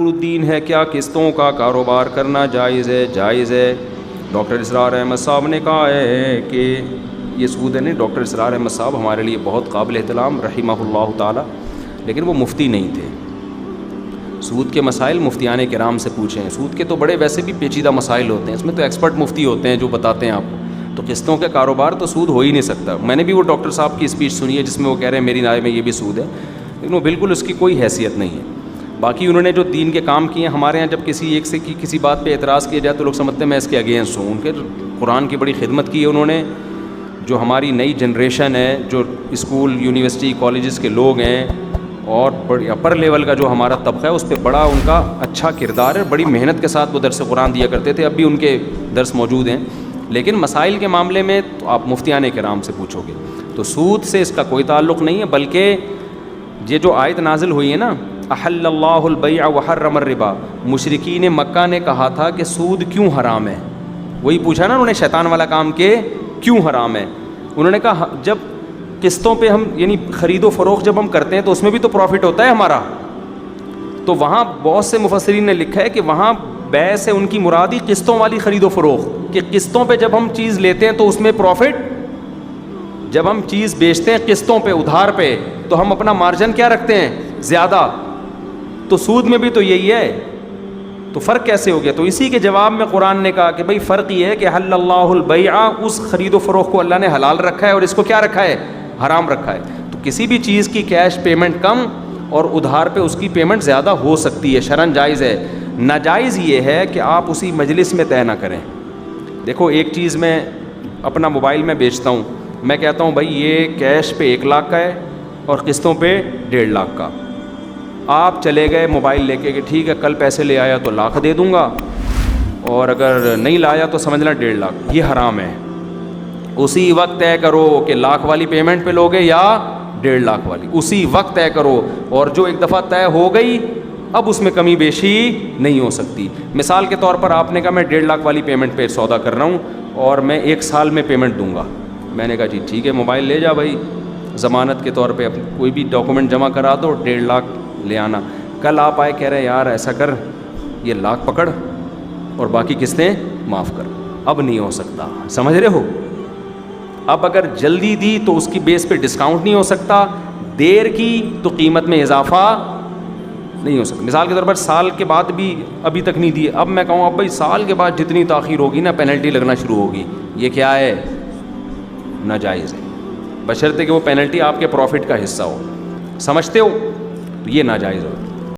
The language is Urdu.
الدین ہے کیا قسطوں کا کاروبار کرنا جائز ہے؟ جائز ہے۔ ڈاکٹر اسرار احمد صاحب نے کہا ہے کہ یہ سود ہے نہیں۔ ڈاکٹر اسرار احمد صاحب ہمارے لیے بہت قابل احترام رحمہ اللہ تعالی، لیکن وہ مفتی نہیں تھے۔ سود کے مسائل مفتیان کرام سے پوچھیں۔ سود کے تو بڑے ویسے بھی پیچیدہ مسائل ہوتے ہیں، اس میں تو ایکسپرٹ مفتی ہوتے ہیں جو بتاتے ہیں آپ کو۔ تو قسطوں کے کاروبار تو سود ہو ہی نہیں سکتا۔ میں نے بھی وہ ڈاکٹر صاحب کی اسپیچ سنی ہے جس میں وہ کہہ رہے ہیں میری رائے میں یہ بھی سود ہے، لیکن وہ بالکل اس کی کوئی حیثیت نہیں ہے۔ باقی انہوں نے جو دین کے کام کیے ہیں، ہمارے یہاں جب کسی ایک سے کسی بات پہ اعتراض کیا جائے تو لوگ سمجھتے ہیں میں اس کے اگینسٹ ہوں۔ ان کے قرآن کی بڑی خدمت کی ہے انہوں نے۔ جو ہماری نئی جنریشن ہے، جو اسکول یونیورسٹی کالجز کے لوگ ہیں اور بڑی اپر لیول کا جو ہمارا طبقہ ہے، اس پہ بڑا ان کا اچھا کردار ہے۔ بڑی محنت کے ساتھ وہ درس قرآن دیا کرتے تھے، اب بھی ان کے درس موجود ہیں۔ لیکن مسائل کے معاملے میں تو آپ مفتیان کرام سے پوچھو گے۔ تو سود سے اس کا کوئی تعلق نہیں ہے، بلکہ یہ جو آیت نازل ہوئی ہے نا، احل اللہ البیع وحرم الربا، مشرکین مکہ نے کہا تھا کہ سود کیوں حرام ہے؟ وہی پوچھا نا انہوں نے شیطان والا کام کہ کیوں حرام ہے؟ انہوں نے کہا جب قسطوں پہ ہم یعنی خرید و فروخت جب ہم کرتے ہیں تو اس میں بھی تو پروفٹ ہوتا ہے ہمارا۔ تو وہاں بہت سے مفسرین نے لکھا ہے کہ وہاں بیع سے ان کی مرادی قسطوں والی خرید و فروخت، کہ قسطوں پہ جب ہم چیز لیتے ہیں تو اس میں پروفٹ، جب ہم چیز بیچتے ہیں قسطوں پہ ادھار پہ تو ہم اپنا مارجن کیا رکھتے ہیں؟ زیادہ۔ تو سود میں بھی تو یہی ہے، تو فرق کیسے ہو گیا؟ تو اسی کے جواب میں قرآن نے کہا کہ بھئی فرق یہ ہے کہ حل اللہ البیع، اس خرید و فروخت کو اللہ نے حلال رکھا ہے اور اس کو کیا رکھا ہے؟ حرام رکھا ہے۔ تو کسی بھی چیز کی کیش پیمنٹ کم اور ادھار پہ اس کی پیمنٹ زیادہ ہو سکتی ہے، شرعاً جائز ہے۔ ناجائز یہ ہے کہ آپ اسی مجلس میں طے نہ کریں۔ دیکھو ایک چیز میں اپنا موبائل میں بیچتا ہوں، میں کہتا ہوں بھائی یہ کیش پہ 1 لاکھ کا ہے اور قسطوں پہ 1.5 لاکھ کا۔ آپ چلے گئے موبائل لے کے کہ ٹھیک ہے کل پیسے لے آیا تو 1 لاکھ دے دوں گا، اور اگر نہیں لایا تو سمجھنا 1.5 لاکھ۔ یہ حرام ہے۔ اسی وقت طے کرو کہ 1 لاکھ والی پیمنٹ پہ لوگے یا 1.5 لاکھ والی، اسی وقت طے کرو۔ اور جو ایک دفعہ طے ہو گئی اب اس میں کمی بیشی نہیں ہو سکتی۔ مثال کے طور پر آپ نے کہا میں 1.5 لاکھ والی پیمنٹ پہ سودا کر رہا ہوں اور میں 1 سال میں پیمنٹ دوں گا۔ میں نے کہا جی ٹھیک ہے موبائل لے جا بھائی، ضمانت کے طور پہ کوئی بھی ڈاکومنٹ جمع کرا دو، 1.5 لاکھ لے آنا۔ کل آپ آئے کہہ رہے ہیں یار ایسا کر یہ 1 لاکھ پکڑ اور باقی قسطیں معاف کر۔ اب نہیں ہو سکتا، سمجھ رہے ہو؟ اب اگر جلدی دی تو اس کی بیس پہ ڈسکاؤنٹ نہیں ہو سکتا، دیر کی تو قیمت میں اضافہ نہیں ہو سکتا۔ مثال کے طور پر سال کے بعد بھی ابھی تک نہیں دی، اب میں کہوں اب بھائی سال کے بعد جتنی تاخیر ہوگی نا پینلٹی لگنا شروع ہوگی، یہ کیا ہے؟ ناجائز ہے، بشرطے کہ وہ پینلٹی آپ کے پروفٹ کا حصہ ہو۔ سمجھتے ہو؟ تو یہ ناجائز ہو۔